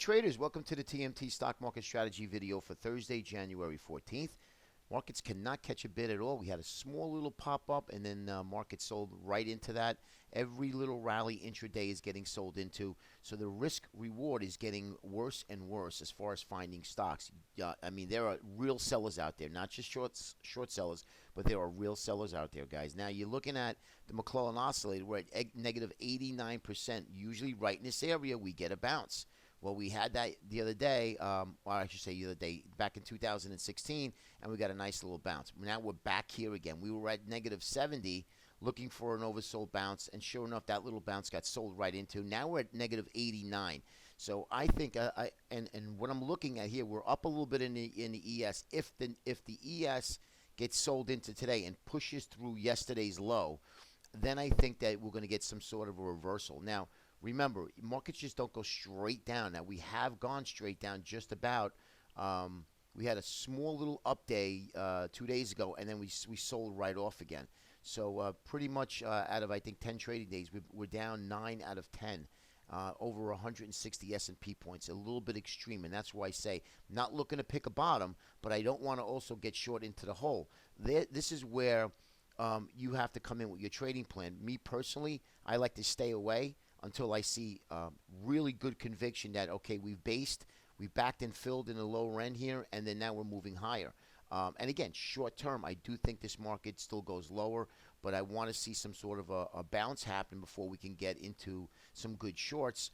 traders, welcome to the TMT stock market strategy video for Thursday, January 14th. Markets cannot catch a bid at all. We had a small little pop up and then market sold right into that. Every little rally intraday is getting sold into. So the risk reward is getting worse and worse as far as finding stocks. I mean, there are real sellers out there, not just short sellers, but there are real sellers out there, guys. Now you're looking at the McClellan oscillator. We're at negative 89%. Usually right in this area, we get a bounce. Well, we had that the other day, or I should say the other day, back in 2016, and we got a nice little bounce. Now we're back here again. We were at negative 70, looking for an oversold bounce, and sure enough, that little bounce got sold right into. Now we're at negative 89. So I think, and what I'm looking at here, we're up a little bit in the ES. If the ES gets sold into today and pushes through yesterday's low, then I think that we're going to get some sort of a reversal. Now, remember, markets just don't go straight down. Now, we have gone straight down just about. We had a small little up day 2 days ago, and then we sold right off again. So pretty much out of, I think, 10 trading days, we're down 9 out of 10. Over 160 S&P points, a little bit extreme, and that's why I say not looking to pick a bottom, but I don't want to also get short into the hole. This is where you have to come in with your trading plan. Me personally, I like to stay away until I see really good conviction that, okay, we've backed and filled in the lower end here, and then now we're moving higher. And again, short term, I do think this market still goes lower, but I want to see some sort of a bounce happen before we can get into some good shorts.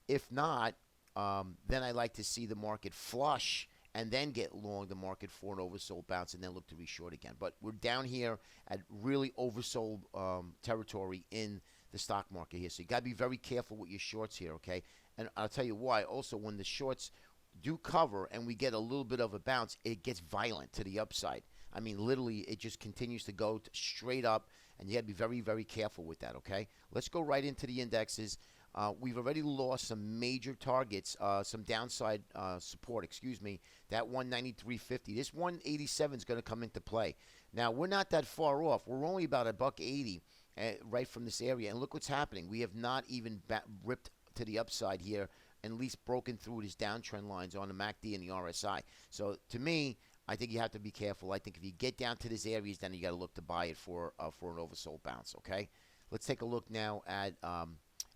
If not, then I like to see the market flush and then get long the market for an oversold bounce and then look to reshort again. But we're down here at really oversold territory in the stock market here. So you got to be very careful with your shorts here, okay? And I'll tell you why. Also, when the shorts do cover and we get a little bit of a bounce, it gets violent to the upside. I mean, literally, it just continues to go straight up, and you got to be very, very careful with that, okay? Let's go right into the indexes. We've already lost some major targets, some downside support, that 193.50. This 187 is going to come into play. Now, we're not that far off. We're only about $1.80 right from this area, and look what's happening. We have not even ripped to the upside here, and at least broken through these downtrend lines on the MACD and the RSI. So, to me, I think you have to be careful. I think if you get down to these areas, then you got to look to buy it for an oversold bounce, okay? Let's take a look now at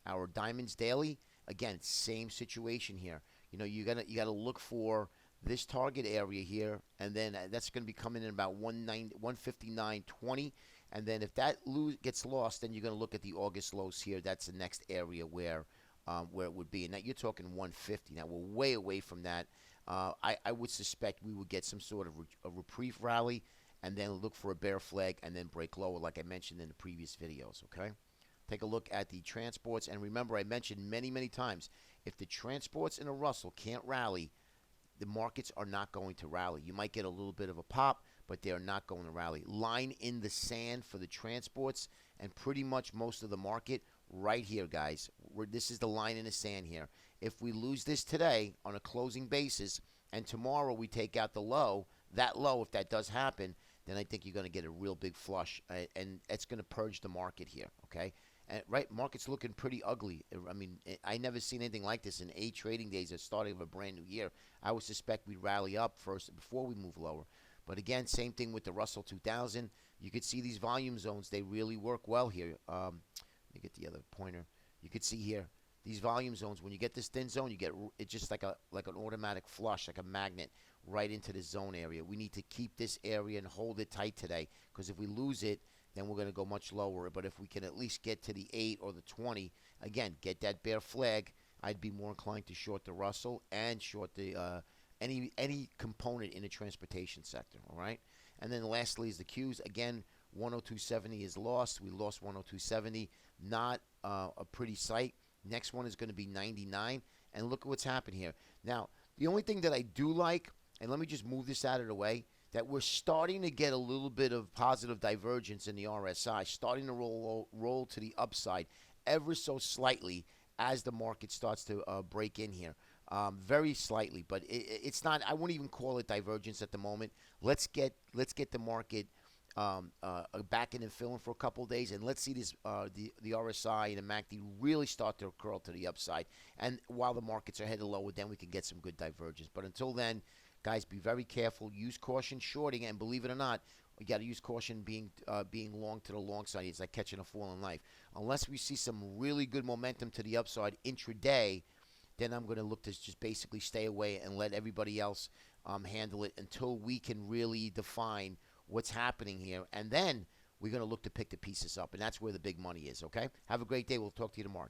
our diamonds daily. Again, same situation here. You know, you gotta look for this target area here, and then that's going to be coming in about 159.20. And then if that gets lost, then you're going to look at the August lows here. That's the next area where it would be. And now you're talking 150. Now we're way away from that. I would suspect we would get some sort of a reprieve rally, and then look for a bear flag, and then break lower, like I mentioned in the previous videos. Okay. Take a look at the transports, and remember, I mentioned many, many times, if the transports in a Russell can't rally, the markets are not going to rally. You might get a little bit of a pop, but they are not going to rally. Line in the sand for the transports, and pretty much most of the market right here, guys. This is the line in the sand here. If we lose this today on a closing basis, and tomorrow we take out the low, that low, if that does happen, then I think you're going to get a real big flush, and it's going to purge the market here, okay? And right, market's looking pretty ugly. I mean, I never seen anything like this in 8 trading days at the starting of a brand new year. I would suspect we'd rally up first before we move lower. But again, same thing with the Russell 2000. You could see these volume zones. They really work well here. Let me get the other pointer. You could see here, these volume zones, when you get this thin zone, you get it's just like an automatic flush, like a magnet, right into the zone area. We need to keep this area and hold it tight today, because if we lose it, then we're going to go much lower. But if we can at least get to the 8 or the 20, again, get that bear flag, I'd be more inclined to short the Russell and short the any component in the transportation sector, all right? And then lastly is the Qs. Again, 102.70 is lost. We lost 102.70. Not a pretty sight. Next one is going to be 99. And look at what's happened here. Now, the only thing that I do like, and let me just move this out of the way, that we're starting to get a little bit of positive divergence in the RSI, starting to roll to the upside ever so slightly as the market starts to break in here. Very slightly, but it's not. I wouldn't even call it divergence at the moment. Let's get the market backing and filling for a couple of days, and let's see this the RSI and the MACD really start to curl to the upside. And while the markets are headed lower, then we can get some good divergence. But until then, guys, be very careful. Use caution shorting, and believe it or not, we got to use caution being long to the long side. It's like catching a falling knife. Unless we see some really good momentum to the upside intraday, then I'm going to look to just basically stay away and let everybody else handle it until we can really define what's happening here. And then we're going to look to pick the pieces up. And that's where the big money is, okay? Have a great day. We'll talk to you tomorrow.